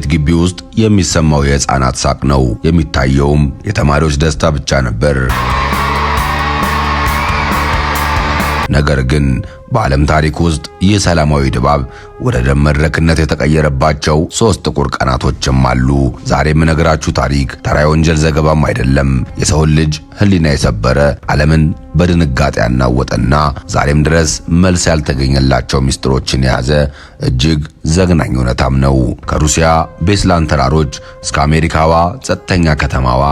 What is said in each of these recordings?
ቤት ግቢ ውስጥ የሚሰማው የሕፃናት ሳቅ ነው። የሚታየውም የተማሪዎች ደስታ ብቻ ነበር። ነገር ግን በዓለም ታሪክ ውስጥ ይህ ሰላማዊ ድባብ ወደ ደም መድረክነት የተቀየረባቸው 3 ጥቁር ቀናቶችም አሉ። ዛሬ የምነግራችሁ ታሪክ ተራ የወንጀል ዘገባም አይደለም። የሰውን ልጅ ሕሊና የሰበረ ዓለምን በድንጋጤ ያናወጠና ዛሬም ድረስ መልስ ያልተገኘላቸው ሚስጥሮችን የያዘ እጅግ ዘግናኝ እውነታም ነው። ከሩሲያ ቤስላን ተራሮች እስከ አሜሪካዋ ጸጥተኛ ከተማዋ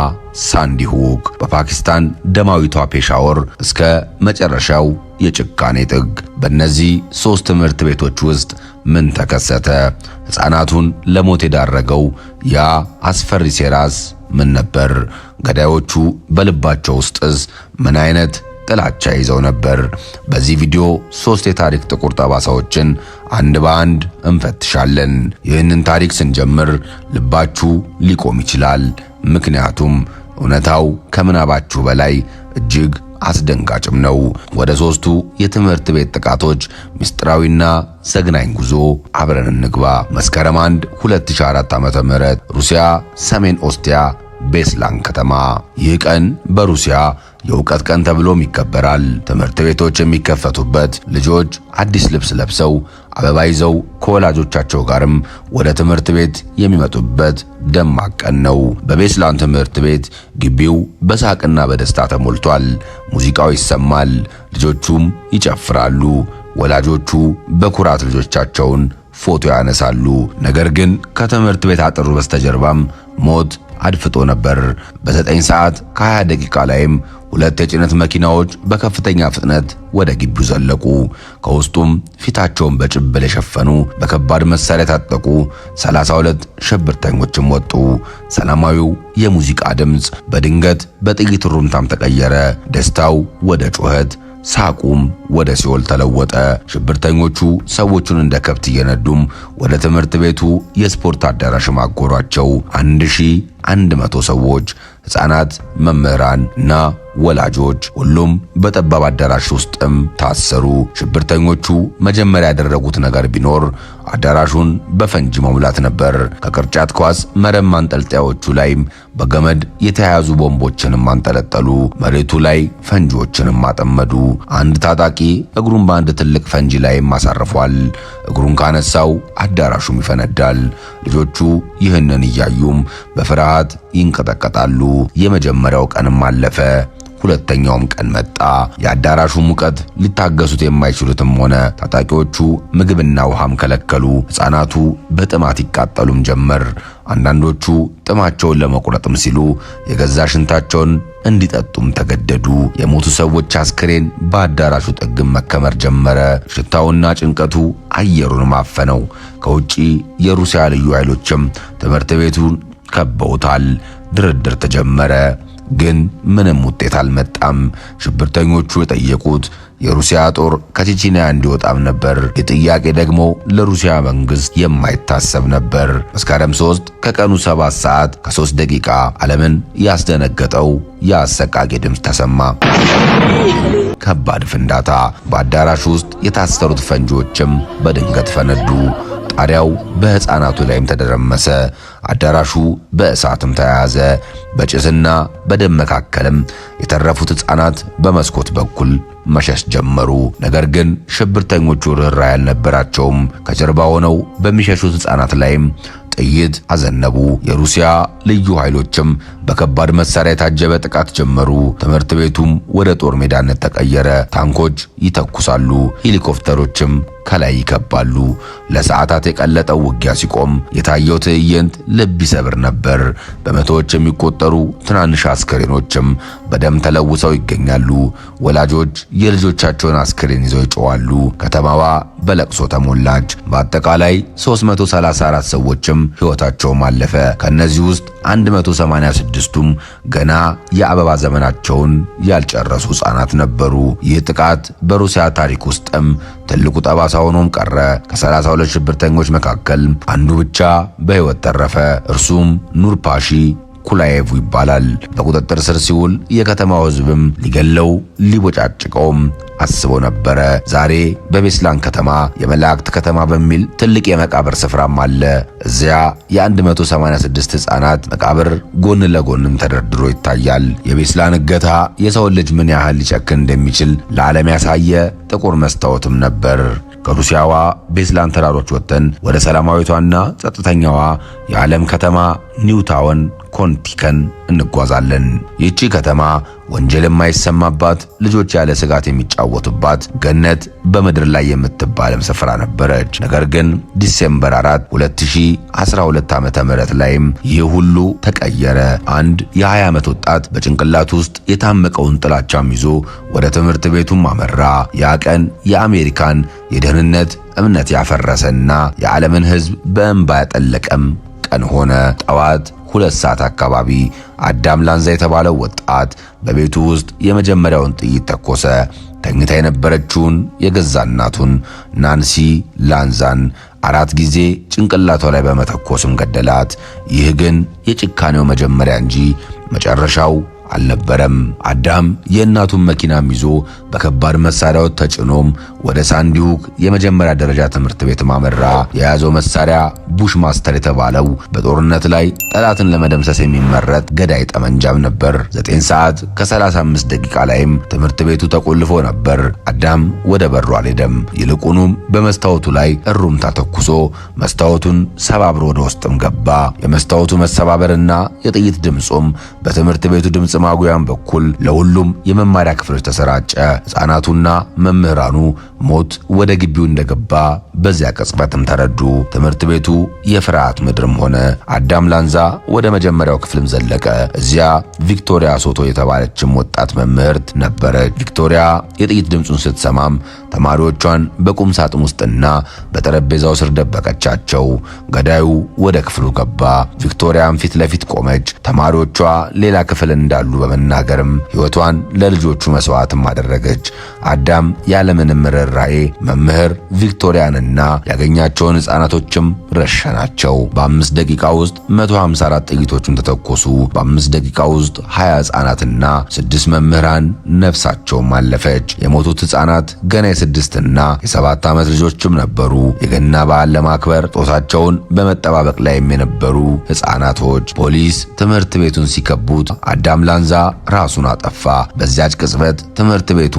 ሳንዲ ሁክ፣ በፓኪስታን ደማዊቷ ፔሻወር እስከ መጨረሻው የጭካኔ ጥግ፣ በእነዚህ 3 ትምህርት ቤቶች ውስጥ ምን ተከሰተ? ሕፃናቱን ለሞት የዳረገው ያ አስፈሪ ሴራስ ምን ነበር? ገዳዮቹ በልባቸው ውስጥስ ምን አይነት ጥላቻ ይዘው ነበር? በዚህ ቪዲዮ 3 የታሪክ ጥቁር ጠባሳዎችን አንድ በአንድ እንፈትሻለን። ይህንን ታሪክ ስንጀምር ልባችሁ ሊቆም ይችላል። ምክንያቱም እውነታው ከምናባችሁ በላይ እጅግ አስደንጋጭም ነው። ወደ 3ቱ የትምህርት ቤት ጥቃቶች ምስጢራዊና ዘግናኝ ጉዞ አብረን እንግባ። መስከረም 1 2004 ዓ.ም ሩሲያ ሰሜን ኦስቲያ ቤስላን ከተማ። ይህ ቀን በሩሲያ የእውቀት ቀን ተብሎም ይከበራል። ትምህርት ቤቶች የሚከፈቱበት፣ ልጆች አዲስ ልብስ ለብሰው አበባ ይዘው ከወላጆቻቸው ጋርም ወደ ትምህርት ቤት የሚመጡበት ደማቅ ቀን ነው። በቤስላን ትምህርት ቤት ግቢው በሳቅና በደስታ ተሞልቷል። ሙዚቃው ይሰማል፣ ልጆቹም ይጨፍራሉ። ወላጆቹ በኩራት ልጆቻቸውን ፎቶ ያነሳሉ። ነገር ግን ከትምህርት ቤት አጥሩ በስተጀርባም ሞት አድፍጦ ነበር። በ9 ሰዓት ከ20 ደቂቃ ላይም 2 የጭነት መኪናዎች በከፍተኛ ፍጥነት ወደ ግቢው ዘለቁ። ከውስጡም ፊታቸውን በጭብል የሸፈኑ በከባድ መሳሪያ የታጠቁ 32 ሽብርተኞችም ወጡ። ሰላማዊው የሙዚቃ ድምፅ በድንገት በጥይት ሩምታም ተቀየረ። ደስታው ወደ ጩኸት፣ ሳቁም ወደ ሲኦል ተለወጠ። ሽብርተኞቹ ሰዎቹን እንደ ከብት እየነዱም ወደ ትምህርት ቤቱ የስፖርት አዳራሽ ማጎሯቸው። 1100 ሰዎች፣ ሕፃናት፣ መምህራን እና ወላጆች ሁሉም በጠባብ አዳራሽ ውስጥም ታሰሩ። ሽብርተኞቹ መጀመሪያ ያደረጉት ነገር ቢኖር አዳራሹን በፈንጂ መሙላት ነበር። ከቅርጫት ኳስ መረብ ማንጠልጠያዎቹ ላይም በገመድ የተያያዙ ቦምቦችንም አንጠለጠሉ። መሬቱ ላይ ፈንጂዎችንም አጠመዱ። አንድ ታጣቂ እግሩን በአንድ ትልቅ ፈንጂ ላይም አሳርፏል። እግሩን ካነሳው አዳራሹም ይፈነዳል። ልጆቹ ይህንን እያዩም በፍርሃት ይንቀጠቀጣሉ። የመጀመሪያው ቀንም አለፈ። ሁለተኛውም ቀን መጣ። የአዳራሹ ሙቀት ሊታገሱት የማይችሉትም ሆነ። ታጣቂዎቹ ምግብና ውሃም ከለከሉ። ሕፃናቱ በጥማት ይቃጠሉም ጀመር። አንዳንዶቹ ጥማቸውን ለመቁረጥም ሲሉ የገዛ ሽንታቸውን እንዲጠጡም ተገደዱ። የሞቱ ሰዎች አስክሬን በአዳራሹ ጥግም መከመር ጀመረ። ሽታውና ጭንቀቱ አየሩን ማፈነው። ከውጪ የሩሲያ ልዩ ኃይሎችም ትምህርት ቤቱን ከበውታል። ድርድር ተጀመረ። ግን ምንም ውጤት አልመጣም። ሽብርተኞቹ የጠየቁት የሩሲያ ጦር ከቼቼንያ እንዲወጣም ነበር። የጥያቄ ደግሞ ለሩሲያ መንግስት የማይታሰብ ነበር። መስከረም 3 ከቀኑ 7 ሰዓት ከ3 ደቂቃ ዓለምን ያስደነገጠው የአሰቃቂ ድምፅ ተሰማ። ከባድ ፍንዳታ። በአዳራሹ ውስጥ የታሰሩት ፈንጂዎችም በድንገት ፈነዱ። ጣሪያው በሕፃናቱ ላይም ተደረመሰ። አዳራሹ በእሳትም ተያያዘ። በጭስና በደም መካከልም የተረፉት ሕፃናት በመስኮት በኩል መሸሽ ጀመሩ። ነገር ግን ሽብርተኞቹ ርኅራኄ አልነበራቸውም። ከጀርባ ሆነው በሚሸሹት ሕፃናት ላይም ጥይት አዘነቡ። የሩሲያ ልዩ ኃይሎችም በከባድ መሳሪያ የታጀበ ጥቃት ጀመሩ። ትምህርት ቤቱም ወደ ጦር ሜዳነት ተቀየረ። ታንኮች ይተኩሳሉ፣ ሄሊኮፕተሮችም ከላይ ይከባሉ። ለሰዓታት የቀለጠው ውጊያ ሲቆም የታየው ትዕይንት ልብ ይሰብር ነበር። በመቶዎች የሚቆጠሩ ትናንሽ አስክሬኖችም በደም ተለውሰው ይገኛሉ። ወላጆች የልጆቻቸውን አስክሬን ይዘው ይጮዋሉ። ከተማዋ በለቅሶ ተሞላች። በአጠቃላይ 334 ሰዎችም ሕይወታቸውም አለፈ። ከነዚህ ውስጥ 186ቱም ገና የአበባ ዘመናቸውን ያልጨረሱ ሕፃናት ነበሩ። ይህ ጥቃት በሩሲያ ታሪክ ውስጥም ትልቁ ጠባሳ ሆኖም ቀረ። ከ32 ሽብርተኞች መካከል አንዱ ብቻ በሕይወት ተረፈ። እርሱም ኑርፓሺ ኩላዬቭ ይባላል። በቁጥጥር ስር ሲውል የከተማው ሕዝብም ሊገለው ሊቦጫጭቀውም አስቦ ነበረ። ዛሬ በቤስላን ከተማ የመላእክት ከተማ በሚል ትልቅ የመቃብር ስፍራም አለ። እዚያ የ186 ሕፃናት መቃብር ጎን ለጎንም ተደርድሮ ይታያል። የቤስላን እገታ የሰውን ልጅ ምን ያህል ሊጨክን እንደሚችል ለዓለም ያሳየ ጥቁር መስታወትም ነበር። ከሩሲያዋ ቤስላን ተራሮች ወጥተን ወደ ሰላማዊቷና ጸጥተኛዋ የዓለም ከተማ ኒውታውን ኮንቲከን እንጓዛለን። ይህቺ ከተማ ወንጀል የማይሰማባት፣ ልጆች ያለ ስጋት የሚጫወቱባት ገነት በምድር ላይ የምትባልም ስፍራ ነበረች። ነገር ግን ዲሴምበር 4 2012 ዓ.ም ላይም ይህ ሁሉ ተቀየረ። አንድ የ20 ዓመት ወጣት በጭንቅላቱ ውስጥ የታመቀውን ጥላቻም ይዞ ወደ ትምህርት ቤቱም አመራ። ያ ቀን የአሜሪካን የደህንነት እምነት ያፈረሰና የዓለምን ሕዝብ በእንባ ያጠለቀም ቀን ሆነ። ጠዋት 2 ሰዓት አካባቢ አዳም ላንዛ የተባለው ወጣት በቤቱ ውስጥ የመጀመሪያውን ጥይት ተኮሰ። ተኝታ የነበረችውን የገዛ እናቱን ናንሲ ላንዛን 4 ጊዜ ጭንቅላቷ ላይ በመተኮስም ገደላት። ይህ ግን የጭካኔው መጀመሪያ እንጂ መጨረሻው አልነበረም። አዳም የእናቱን መኪናም ይዞ በከባድ መሳሪያዎች ተጭኖም ወደ ሳንዲሁክ የመጀመሪያ ደረጃ ትምህርት ቤት ማመራ። የያዘው መሳሪያ ቡሽ ማስተር የተባለው በጦርነት ላይ ጠላትን ለመደምሰስ የሚመረጥ ገዳይ ጠመንጃም ነበር። 9 ሰዓት ከ35 ደቂቃ ላይም ትምህርት ቤቱ ተቆልፎ ነበር። አዳም ወደ በሩ አልሄደም። ይልቁኑም በመስታወቱ ላይ እሩምታ ተኩሶ መስታወቱን ሰባብሮ ወደ ውስጥም ገባ። የመስታወቱ መሰባበርና የጥይት ድምፁም በትምህርት ቤቱ ድምፅ ማጉያም በኩል ለሁሉም የመማሪያ ክፍሎች ተሰራጨ። ሕፃናቱና መምህራኑ ሞት ወደ ግቢው እንደገባ በዚያ ቅጽበትም ተረዱ። ትምህርት ቤቱ የፍርሃት ምድርም ሆነ። አዳም ላንዛ ወደ መጀመሪያው ክፍልም ዘለቀ። እዚያ ቪክቶሪያ ሶቶ የተባለችም ወጣት መምህርት ነበረች። ቪክቶሪያ የጥይት ድምፁን ስትሰማም ተማሪዎቿን በቁም ሳጥን ውስጥና በጠረጴዛው ስር ደበቀቻቸው። ገዳዩ ወደ ክፍሉ ገባ። ቪክቶሪያም ፊት ለፊት ቆመች። ተማሪዎቿ ሌላ ክፍል እንዳሉ በመናገርም ሕይወቷን ለልጆቹ መስዋዕትም አደረገች። አዳም ያለምንም ርኅራኄ መምህር ቪክቶሪያንና ያገኛቸውን ሕፃናቶችም ረሸናቸው። በ5 ደቂቃ ውስጥ 154 ጥይቶችን ተተኮሱ። በ5 ደቂቃ ውስጥ 20 ሕፃናትና 6 መምህራን ነፍሳቸውም አለፈች። የሞቱት ሕፃናት ገና የ6 እና የ7 ዓመት ልጆችም ነበሩ። የገና በዓል ለማክበር ጦሳቸውን በመጠባበቅ ላይም የነበሩ ሕፃናቶች። ፖሊስ ትምህርት ቤቱን ሲከቡት አዳም ላንዛ ራሱን አጠፋ። በዚያች ቅጽበት ትምህርት ቤቱ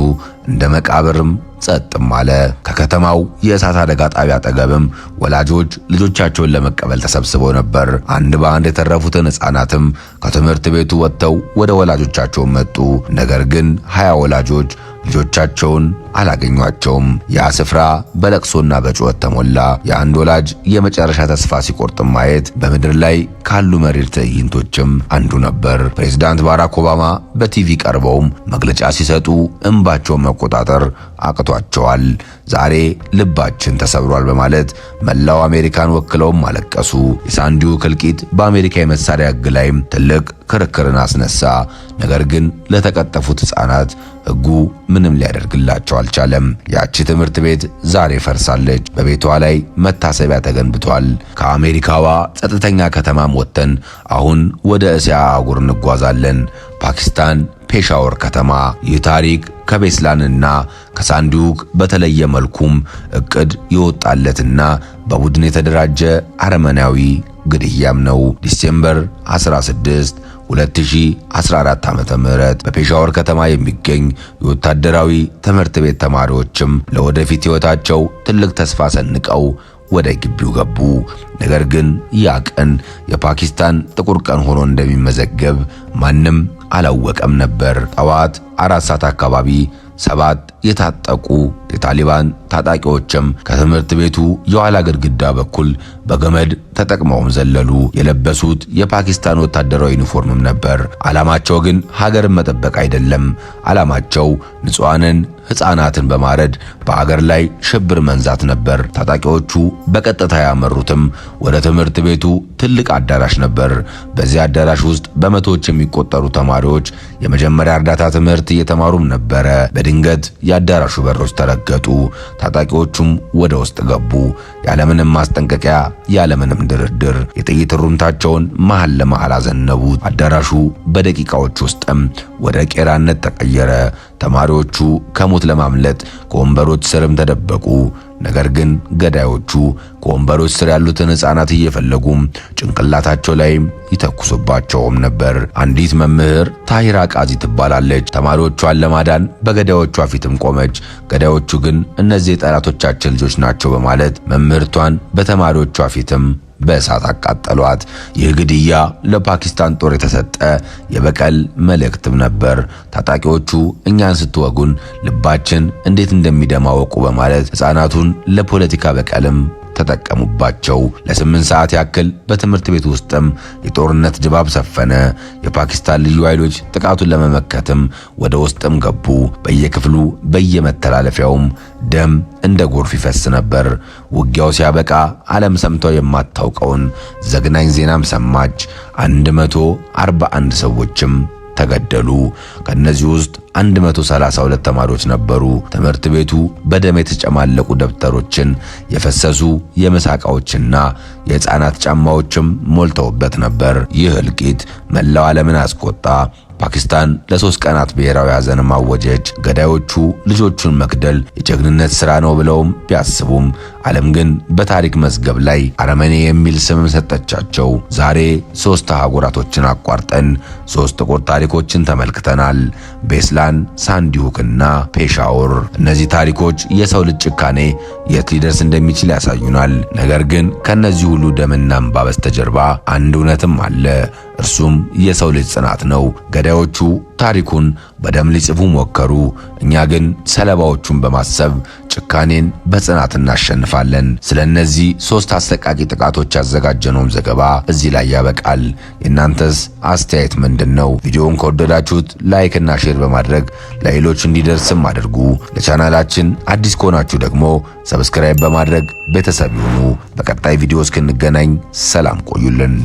እንደ መቃብርም ጸጥም አለ። ከከተማው የእሳት አደጋ ጣቢያ አጠገብም ወላጆች ልጆቻቸውን ለመቀበል ተሰብስበው ነበር። አንድ በአንድ የተረፉትን ሕፃናትም ከትምህርት ቤቱ ወጥተው ወደ ወላጆቻቸው መጡ። ነገር ግን 20 ወላጆች ልጆቻቸውን አላገኟቸውም። ያ ስፍራ በለቅሶና በጩኸት ተሞላ። የአንድ ወላጅ የመጨረሻ ተስፋ ሲቆርጥም ማየት በምድር ላይ ካሉ መሪር ትዕይንቶችም አንዱ ነበር። ፕሬዝዳንት ባራክ ኦባማ በቲቪ ቀርበውም መግለጫ ሲሰጡ እንባቸውን መቆጣጠር አቅቷቸዋል። ዛሬ ልባችን ተሰብሯል በማለት መላው አሜሪካን ወክለውም አለቀሱ። የሳንዲሁክ እልቂት በአሜሪካ የመሳሪያ ሕግ ላይም ትልቅ ክርክርን አስነሳ። ነገር ግን ለተቀጠፉት ሕፃናት ሕጉ ምንም ሊያደርግላቸው አልቻለም። ያቺ ትምህርት ቤት ዛሬ ፈርሳለች። በቤቷ ላይ መታሰቢያ ተገንብቷል። ከአሜሪካዋ ጸጥተኛ ከተማም ወጥተን አሁን ወደ እስያ አህጉር እንጓዛለን። ፓኪስታን ፔሻወር ከተማ። ይህ ታሪክ ከቤስላንና ከሳንዲሁክ በተለየ መልኩም እቅድ የወጣለትና በቡድን የተደራጀ አረመናዊ ግድያም ነው። ዲሴምበር 16 2014 ዓመተ ምህረት በፔሻወር ከተማ የሚገኝ የወታደራዊ ትምህርት ቤት ተማሪዎችም ለወደፊት ሕይወታቸው ትልቅ ተስፋ ሰንቀው ወደ ግቢው ገቡ። ነገር ግን ያ ቀን የፓኪስታን ጥቁር ቀን ሆኖ እንደሚመዘገብ ማንም አላወቀም ነበር። ጠዋት 4 ሰዓት አካባቢ 7 የታጠቁ የታሊባን ታጣቂዎችም ከትምህርት ቤቱ የኋላ ግድግዳ በኩል በገመድ ተጠቅመውም ዘለሉ። የለበሱት የፓኪስታን ወታደራዊ ዩኒፎርምም ነበር። ዓላማቸው ግን ሀገርን መጠበቅ አይደለም። ዓላማቸው ንጹሃንን ሕፃናትን በማረድ በአገር ላይ ሽብር መንዛት ነበር። ታጣቂዎቹ በቀጥታ ያመሩትም ወደ ትምህርት ቤቱ ትልቅ አዳራሽ ነበር። በዚህ አዳራሽ ውስጥ በመቶዎች የሚቆጠሩ ተማሪዎች የመጀመሪያ እርዳታ ትምህርት እየተማሩም ነበረ። በድንገት የአዳራሹ በሮች ተረገጡ። ታጣቂዎቹም ወደ ውስጥ ገቡ። ያለምንም ማስጠንቀቂያ፣ ያለምንም ድርድር የጥይት ሩምታቸውን መሃል ለመሃል አዘነቡት። አዳራሹ በደቂቃዎች ውስጥም ወደ ቄራነት ተቀየረ። ተማሪዎቹ ከሞት ለማምለጥ ከወንበሮች ስርም ተደበቁ። ነገር ግን ገዳዮቹ ከወንበሮች ስር ያሉትን ሕፃናት እየፈለጉ ጭንቅላታቸው ላይ ይተኩሱባቸውም ነበር። አንዲት መምህር ታሂራ ቃዚ ትባላለች። ተማሪዎቿን ለማዳን በገዳዮቿ ፊትም ቆመች። ገዳዮቹ ግን እነዚህ የጠላቶቻችን ልጆች ናቸው በማለት መምህርቷን በተማሪዎቿ ፊትም በእሳት አቃጠሏት። ይህ ግድያ ለፓኪስታን ጦር የተሰጠ የበቀል መልእክትም ነበር። ታጣቂዎቹ እኛን ስትወጉን ልባችን እንዴት እንደሚደማ ወቁ በማለት ሕፃናቱን ለፖለቲካ በቀልም ተጠቀሙባቸው። ለ8 ሰዓት ያክል በትምህርት ቤት ውስጥም የጦርነት ድባብ ሰፈነ። የፓኪስታን ልዩ ኃይሎች ጥቃቱን ለመመከትም ወደ ውስጥም ገቡ። በየክፍሉ በየመተላለፊያውም ደም እንደ ጎርፍ ይፈስ ነበር። ውጊያው ሲያበቃ ዓለም ሰምተው የማታውቀውን ዘግናኝ ዜናም ሰማች። 141 ሰዎችም ተገደሉ። ከነዚህ ውስጥ 132 ተማሪዎች ነበሩ። ትምህርት ቤቱ በደም የተጨማለቁ ደብተሮችን፣ የፈሰሱ የምሳቃዎችና የሕፃናት ጫማዎችም ሞልተውበት ነበር። ይህ እልቂት መላው ዓለምን አስቆጣ። ፓኪስታን ለ3 ቀናት ብሔራዊ ሐዘንም አወጀች። ገዳዮቹ ልጆቹን መግደል የጀግንነት ሥራ ነው ብለውም ቢያስቡም ዓለም ግን በታሪክ መዝገብ ላይ አረመኔ የሚል ስም ሰጠቻቸው። ዛሬ 3 አህጉራቶችን አቋርጠን 3 ጥቁር ታሪኮችን ተመልክተናል። ቤስላን፣ ሳንዲሁክና ፔሻወር። እነዚህ ታሪኮች የሰው ልጅ ጭካኔ የት ሊደርስ እንደሚችል ያሳዩናል። ነገር ግን ከነዚህ ሁሉ ደምና እንባ በስተጀርባ አንድ እውነትም አለ። እርሱም የሰው ልጅ ጽናት ነው። ገዳዮቹ ታሪኩን በደም ሊጽፉ ሞከሩ። እኛ ግን ሰለባዎቹን በማሰብ ጭካኔን በጽናት እናሸንፋለን። ስለነዚህ 3 አሰቃቂ ጥቃቶች ያዘጋጀነውን ዘገባ እዚህ ላይ ያበቃል። የእናንተስ አስተያየት ምንድነው? ቪዲዮውን ከወደዳችሁት ላይክ እና ሼር በማድረግ ለሌሎች እንዲደርስም አድርጉ። ለቻናላችን አዲስ ከሆናችሁ ደግሞ ሰብስክራይብ በማድረግ ቤተሰብ ይሁኑ። በቀጣይ ቪዲዮ እስክንገናኝ ሰላም ቆዩልን።